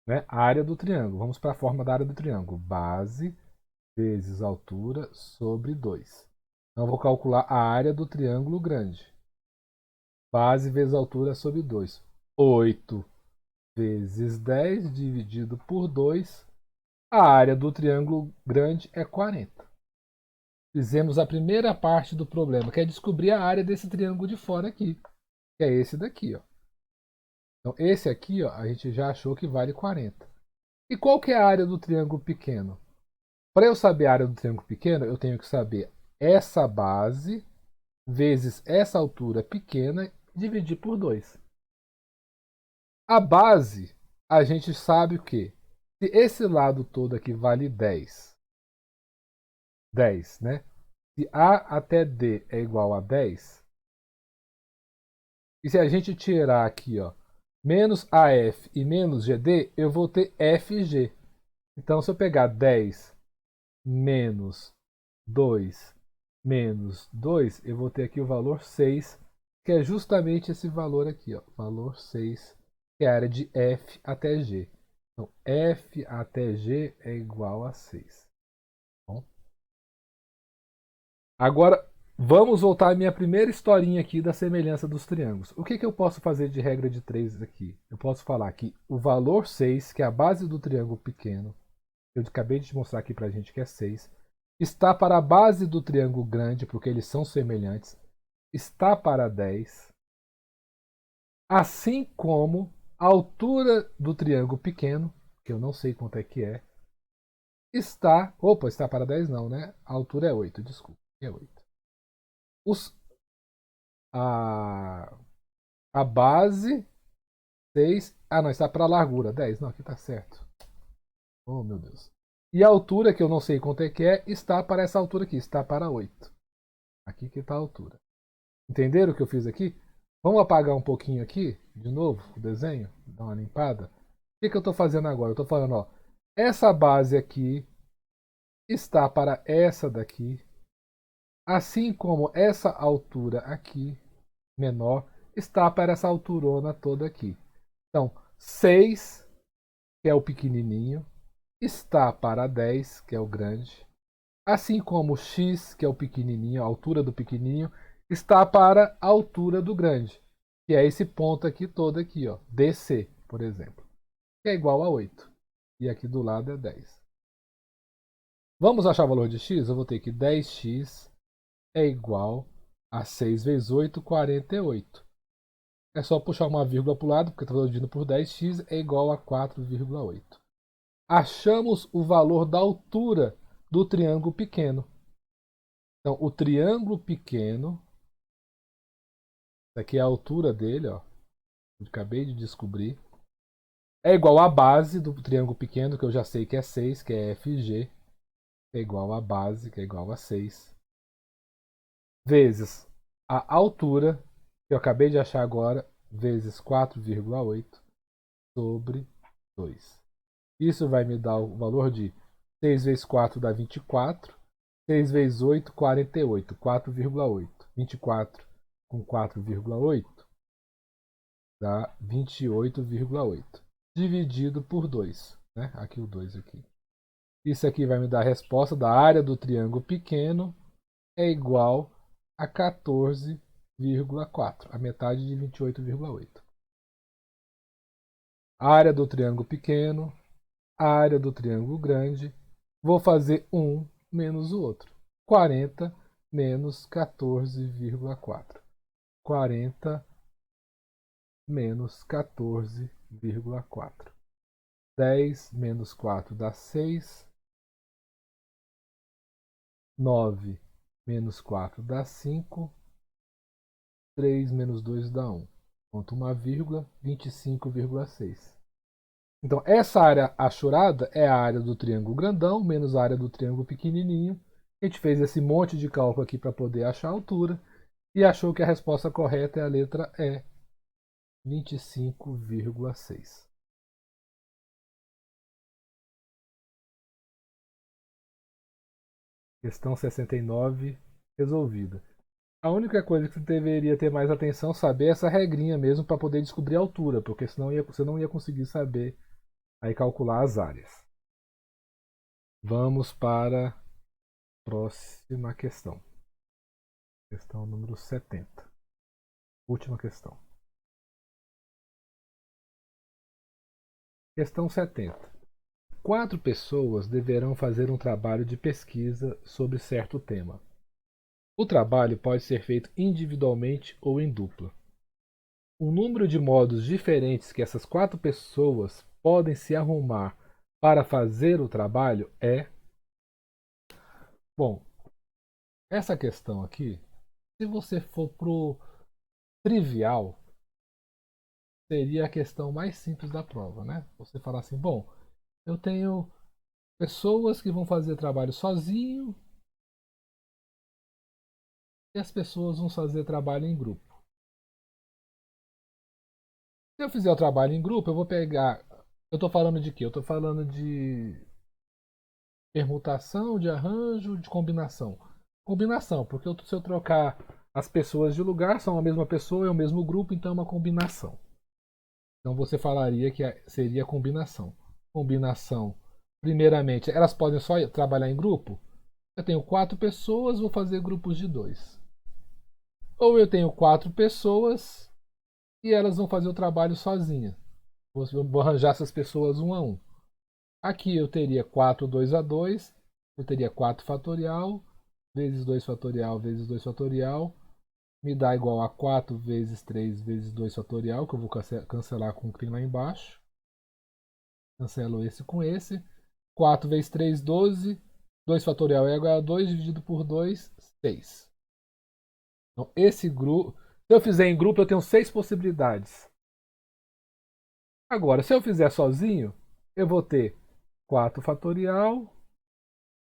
Né? A área do triângulo. Vamos para a forma da área do triângulo. Base vezes altura sobre 2. Então, eu vou calcular a área do triângulo grande. Base vezes altura sobre 2. 8 vezes 10 dividido por 2. A área do triângulo grande é 40. Fizemos a primeira parte do problema, que é descobrir a área desse triângulo de fora aqui, que é esse daqui. Ó. Então, esse aqui ó, a gente já achou que vale 40. E qual que é a área do triângulo pequeno? Para eu saber a área do triângulo pequeno, eu tenho que saber essa base vezes essa altura pequena e dividir por 2. A base, a gente sabe o quê? Se esse lado todo aqui vale 10, 10, né? Se A até D é igual a 10, e se a gente tirar aqui, ó, menos AF e menos GD, eu vou ter FG. Então, se eu pegar 10 menos 2 menos 2, eu vou ter aqui o valor 6, que é justamente esse valor aqui, ó, valor 6, que é a área de F até G. Então, F até G é igual a 6. Bom, agora, vamos voltar à minha primeira historinha aqui da semelhança dos triângulos. O que eu posso fazer de regra de 3 aqui? Eu posso falar que o valor 6, que é a base do triângulo pequeno, eu acabei de te mostrar aqui para a gente que é 6, está para a base do triângulo grande, porque eles são semelhantes, está para 10, assim como a altura do triângulo pequeno, que eu não sei quanto é que é, está... Opa, está para 10 não, né? A altura é 8, desculpa, é 8. Os, a, a base 6. Ah, não, está para a largura 10. Não, aqui está certo. Oh, meu Deus. E a altura, que eu não sei quanto é que é, está para essa altura aqui, está para 8. Aqui que está a altura. Entenderam o que eu fiz aqui? Vamos apagar um pouquinho aqui, de novo, o desenho, dar uma limpada. O que eu estou fazendo agora? Eu estou falando, ó, essa base aqui está para essa daqui, assim como essa altura aqui, menor, está para essa alturona toda aqui. Então, 6, que é o pequenininho, está para 10, que é o grande. Assim como x, que é o pequenininho, a altura do pequenininho, está para a altura do grande, que é esse ponto aqui todo aqui, ó, DC, por exemplo, que é igual a 8. E aqui do lado é 10. Vamos achar o valor de x? Eu vou ter que 10x é igual a 6 vezes 8, 48. É só puxar uma vírgula para o lado, porque estou dividindo por 10x é igual a 4,8. Achamos o valor da altura do triângulo pequeno. Então, o triângulo pequeno, aqui é a altura dele, ó, eu acabei de descobrir, é igual à base do triângulo pequeno, que eu já sei que é 6, que é FG, é igual à base, que é igual a 6, vezes a altura, que eu acabei de achar agora, vezes 4,8 sobre 2. Isso vai me dar o valor de 6 vezes 4 dá 24. 6 vezes 8, 48. 4,8. 24 com 4,8 dá 28,8. Dividido por 2. Né? Aqui o 2 aqui. Isso aqui vai me dar a resposta da área do triângulo pequeno é igual a 14,4. A metade de 28,8. Área do triângulo pequeno, área do triângulo grande. Vou fazer um menos o outro. 40 menos 14,4. 40 menos 14,4. 10 menos 4 dá 6. 9 menos 4 dá 5. 3 menos 2 dá 1. Ponto uma vírgula, 25,6. Então, essa área achurada é a área do triângulo grandão menos a área do triângulo pequenininho. A gente fez esse monte de cálculo aqui para poder achar a altura e achou que a resposta correta é a letra E, 25,6. Questão 69 resolvida. A única coisa que você deveria ter mais atenção é saber essa regrinha mesmo para poder descobrir a altura, porque senão você não ia conseguir saber aí calcular as áreas. Vamos para a próxima questão. Questão número 70. Última questão. Questão 70. 4 pessoas deverão fazer um trabalho de pesquisa sobre certo tema. O trabalho pode ser feito individualmente ou em dupla. O número de modos diferentes que essas 4 pessoas podem se arrumar para fazer o trabalho é... Bom, essa questão aqui, se você for pro trivial, seria a questão mais simples da prova, né? Você falar assim, bom, eu tenho pessoas que vão fazer trabalho sozinho e as pessoas vão fazer trabalho em grupo. Se eu fizer o trabalho em grupo, eu vou pegar... Eu estou falando de quê? Eu estou falando de permutação, de arranjo, de combinação. Combinação, porque se eu trocar as pessoas de lugar, são a mesma pessoa, é o mesmo grupo, então é uma combinação. Então você falaria que seria combinação. Combinação, primeiramente, elas podem só trabalhar em grupo? Eu tenho 4 pessoas, vou fazer grupos de 2. Ou eu tenho 4 pessoas e elas vão fazer o trabalho sozinhas. Vou arranjar essas pessoas um a um. Aqui eu teria 4, 2 a 2. Eu teria 4 fatorial, vezes 2 fatorial, vezes 2 fatorial. Me dá igual a 4 vezes 3 vezes 2 fatorial, que eu vou cancelar com o que tem lá embaixo. Cancelo esse com esse. 4 vezes 3, 12. 2 fatorial é igual a 2, dividido por 2, 6. Então, esse grupo... Se eu fizer em grupo, eu tenho 6 possibilidades. Agora, se eu fizer sozinho, eu vou ter 4 fatorial,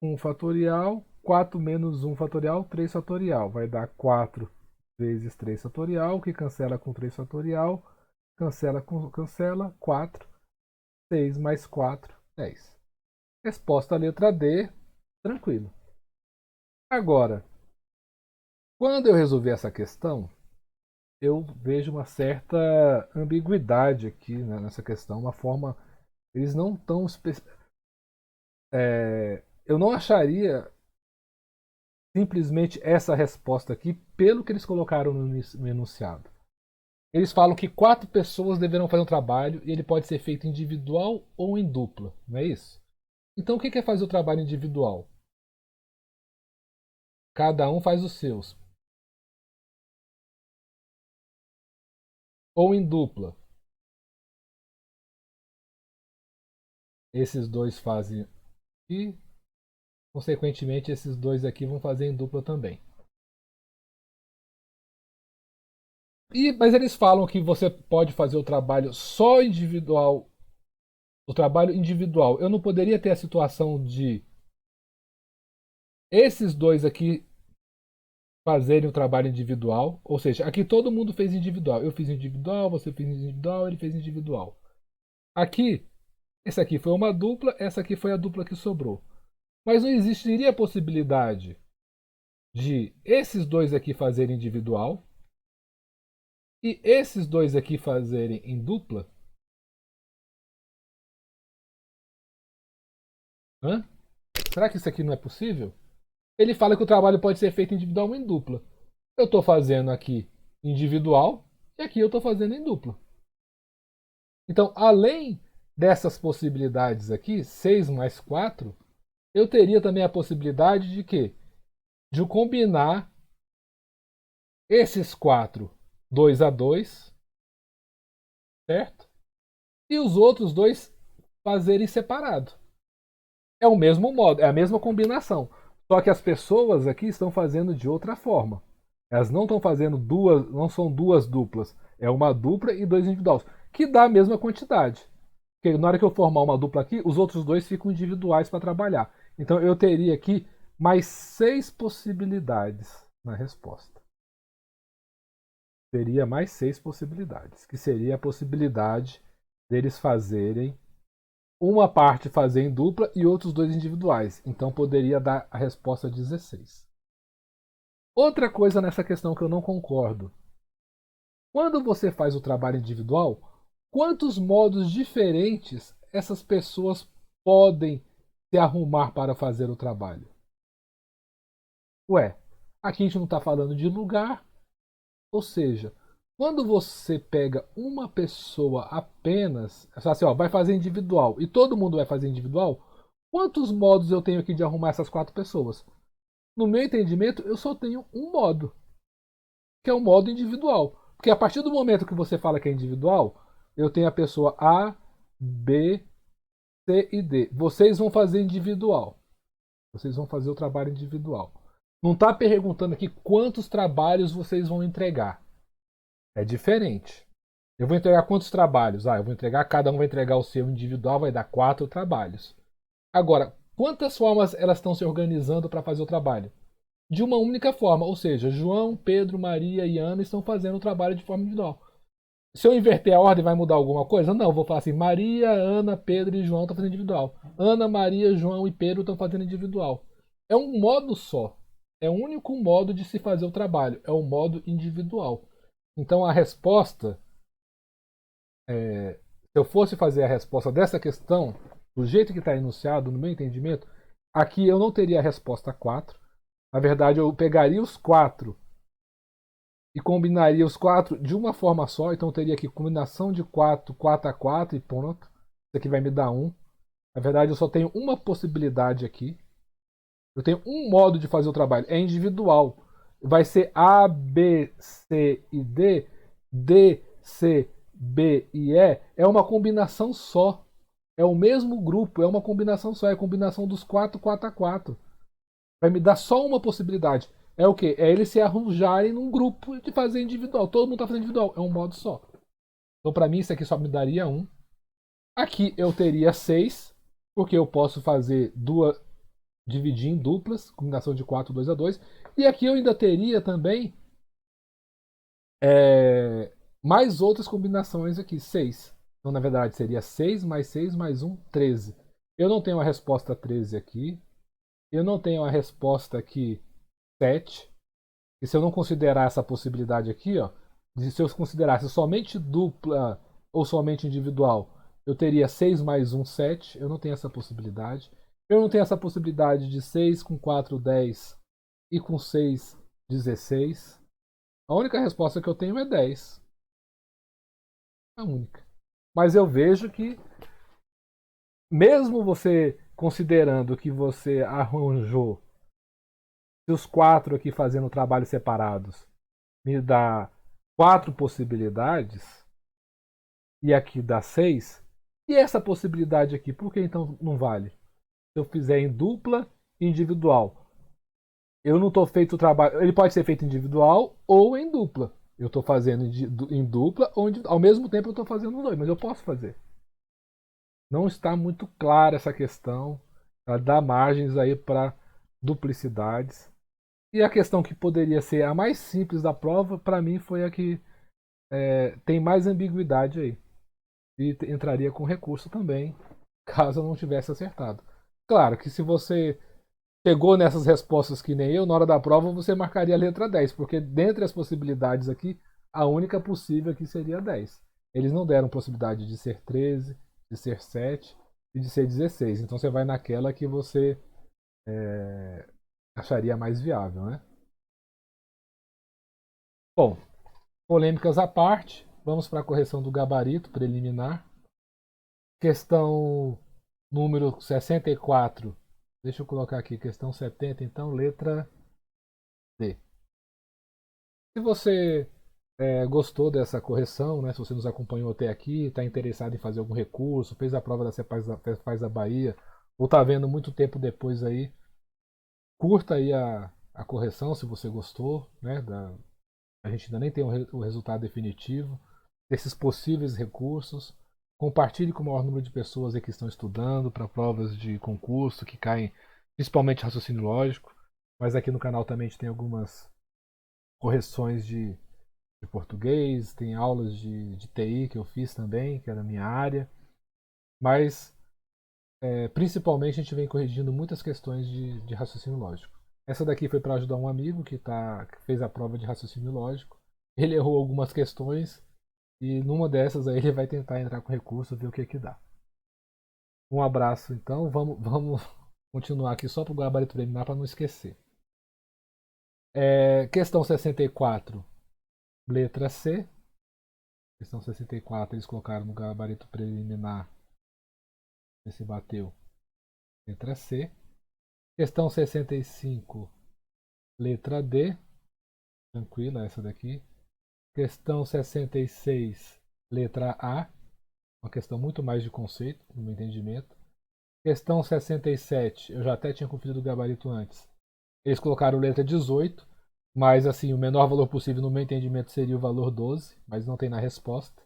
1 fatorial, 4 menos 1 fatorial, 3 fatorial. Vai dar 4 vezes 3 fatorial, que cancela com 3 fatorial. Cancela com cancela, 4. 6 mais 4, 10. Resposta letra D, tranquilo. Agora, quando eu resolver essa questão, eu vejo uma certa ambiguidade aqui, né, nessa questão, uma forma... Eles não estão... eu não acharia simplesmente essa resposta aqui pelo que eles colocaram no enunciado. Eles falam que 4 pessoas deverão fazer um trabalho e ele pode ser feito individual ou em dupla, não é isso? Então o que é fazer o trabalho individual? Cada um faz os seus. Ou em dupla. Esses dois fazem e, consequentemente, esses dois aqui vão fazer em dupla também. Mas eles falam que você pode fazer o trabalho só individual. O trabalho individual. Eu não poderia ter a situação de esses dois aqui fazerem o trabalho individual. Ou seja, aqui todo mundo fez individual. Eu fiz individual, você fez individual, ele fez individual. Aqui, esse aqui foi uma dupla, essa aqui foi a dupla que sobrou. Mas não existiria a possibilidade de esses dois aqui fazerem individual e esses dois aqui fazerem em dupla? Hã? Será que isso aqui não é possível? Ele fala que o trabalho pode ser feito individual ou em dupla. Eu estou fazendo aqui individual e aqui eu estou fazendo em dupla. Então, além dessas possibilidades aqui, 6 mais 4, eu teria também a possibilidade de quê? De eu combinar esses 4 2 a 2, certo? E os outros dois fazerem separado. É o mesmo modo, é a mesma combinação. Só que as pessoas aqui estão fazendo de outra forma. Elas não estão fazendo duas, não são duas duplas. É uma dupla e dois individuais, que dá a mesma quantidade. Porque na hora que eu formar uma dupla aqui, os outros dois ficam individuais para trabalhar. Então eu teria aqui mais 6 possibilidades na resposta. Teria mais 6 possibilidades, que seria a possibilidade deles fazerem uma parte fazer em dupla e outros dois individuais. Então poderia dar a resposta 16. Outra coisa nessa questão que eu não concordo. Quando você faz o trabalho individual, quantos modos diferentes essas pessoas podem se arrumar para fazer o trabalho? Ué, aqui a gente não está falando de lugar, ou seja, quando você pega uma pessoa apenas, assim, ó, vai fazer individual e todo mundo vai fazer individual, quantos modos eu tenho aqui de arrumar essas 4 pessoas? No meu entendimento, eu só tenho um modo, que é o modo individual. Porque a partir do momento que você fala que é individual, eu tenho a pessoa A, B, C e D. Vocês vão fazer individual. Vocês vão fazer o trabalho individual. Não está perguntando aqui quantos trabalhos vocês vão entregar. É diferente. Eu vou entregar quantos trabalhos? Eu vou entregar, cada um vai entregar o seu individual, vai dar 4 trabalhos. Agora, quantas formas elas estão se organizando para fazer o trabalho? De uma única forma, ou seja, João, Pedro, Maria e Ana estão fazendo o trabalho de forma individual. Se eu inverter a ordem, vai mudar alguma coisa? Não, eu vou falar assim: Maria, Ana, Pedro e João estão fazendo individual. Ana, Maria, João e Pedro estão fazendo individual. É um modo só. É o único modo de se fazer o trabalho. É o modo individual. Então a resposta, se eu fosse fazer a resposta dessa questão, do jeito que está enunciado, no meu entendimento, aqui eu não teria a resposta 4. Na verdade, eu pegaria os 4 e combinaria os 4 de uma forma só. Então eu teria aqui combinação de 4, 4 a 4 e pronto. Isso aqui vai me dar 1. Na verdade, eu só tenho uma possibilidade aqui. Eu tenho um modo de fazer o trabalho. É individual. Vai ser A, B, C e D. D, C, B e E. É uma combinação só. É o mesmo grupo. É uma combinação só. É a combinação dos 4, 4 a 4. Vai me dar só uma possibilidade. É o quê? É eles se arranjarem num grupo de fazer individual. Todo mundo está fazendo individual. É um modo só. Então, para mim, isso aqui só me daria 1. Aqui eu teria 6, porque eu posso fazer duas, dividir em duplas, combinação de 4, 2 a 2. E aqui eu ainda teria também mais outras combinações aqui, 6. Então, na verdade, seria 6 mais 1, 13. Eu não tenho a resposta 13 aqui. Eu não tenho a resposta aqui 7. E se eu não considerar essa possibilidade aqui, ó, se eu considerasse somente dupla ou somente individual, eu teria 6 mais 1, 7. Eu não tenho essa possibilidade. Eu não tenho essa possibilidade de 6 com 4, 10 e com 6, 16. A única resposta que eu tenho é 10. A única. Mas eu vejo que, mesmo você considerando que você arranjou os 4 aqui fazendo trabalhos separados, me dá 4 possibilidades, e aqui dá 6. E essa possibilidade aqui, por que então não vale? Se eu fizer em dupla e individual, eu não estou feito o trabalho. Ele pode ser feito individual ou em dupla. Eu estou fazendo em dupla ou ao mesmo tempo eu estou fazendo os dois, mas eu posso fazer. Não está muito clara essa questão. Ela dá margens aí para duplicidades. E a questão que poderia ser a mais simples da prova, para mim, foi a que tem mais ambiguidade aí. E entraria com recurso também, caso eu não tivesse acertado. Claro que se você chegou nessas respostas que nem eu, na hora da prova você marcaria a letra 10, porque dentre as possibilidades aqui, a única possível aqui seria 10. Eles não deram possibilidade de ser 13, de ser 7 e de ser 16. Então você vai naquela que você acharia mais viável, né? Bom, polêmicas à parte, vamos para a correção do gabarito preliminar. Questão número 64. Deixa eu colocar aqui, questão 70, então, letra D. Se você gostou dessa correção, né? Se você nos acompanhou até aqui, está interessado em fazer algum recurso, fez a prova da Cepaz da Bahia, ou está vendo muito tempo depois aí, curta aí a correção se você gostou, né? A gente ainda nem tem o resultado definitivo desses possíveis recursos. Compartilhe com o maior número de pessoas aí que estão estudando para provas de concurso que caem principalmente raciocínio lógico, mas aqui no canal também a gente tem algumas correções de português, tem aulas de TI que eu fiz também, que é da minha área, mas principalmente a gente vem corrigindo muitas questões de raciocínio lógico. Essa daqui foi para ajudar um amigo que fez a prova de raciocínio lógico. Ele errou algumas questões e numa dessas aí ele vai tentar entrar com recurso, ver o que dá. Um abraço então, vamos continuar aqui só para o gabarito preliminar para não esquecer. Questão 64, letra C. Questão 64 eles colocaram no gabarito preliminar. Esse bateu. Letra C. Questão 65, letra D. Tranquila essa daqui. Questão 66, letra A. Uma questão muito mais de conceito, no meu entendimento. Questão 67, eu já até tinha conferido o gabarito antes. Eles colocaram letra 18, mas assim, o menor valor possível no meu entendimento seria o valor 12, mas não tem na resposta.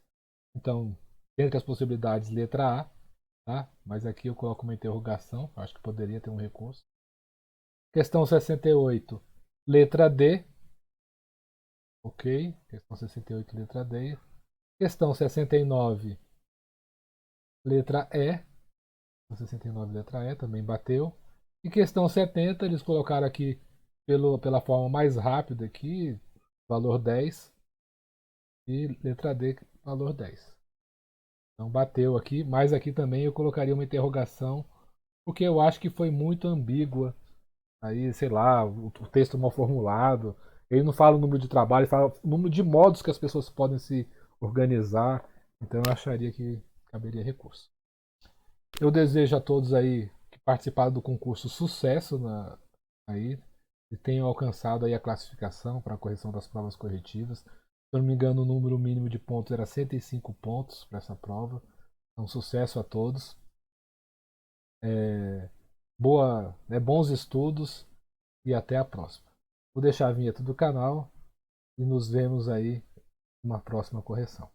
Então, entre as possibilidades, letra A, tá? Mas aqui eu coloco uma interrogação, acho que poderia ter um recurso. Questão 68, letra D. Ok. Questão 68, letra D. Questão 69, letra E. Questão 69, letra E, também bateu. E questão 70, eles colocaram aqui pela forma mais rápida aqui, valor 10. E letra D, valor 10. Então bateu aqui, mas aqui também eu colocaria uma interrogação, porque eu acho que foi muito ambígua. Aí, sei lá, o texto mal formulado. Ele não fala o número de trabalho, ele fala o número de modos que as pessoas podem se organizar. Então eu acharia que caberia recurso. Eu desejo a todos aí que participaram do concurso sucesso aí e tenham alcançado aí a classificação para a correção das provas corretivas. Se eu não me engano, o número mínimo de pontos era 105 pontos para essa prova. Então, sucesso a todos. Bons estudos e até a próxima. Vou deixar a vinheta do canal e nos vemos aí numa próxima correção.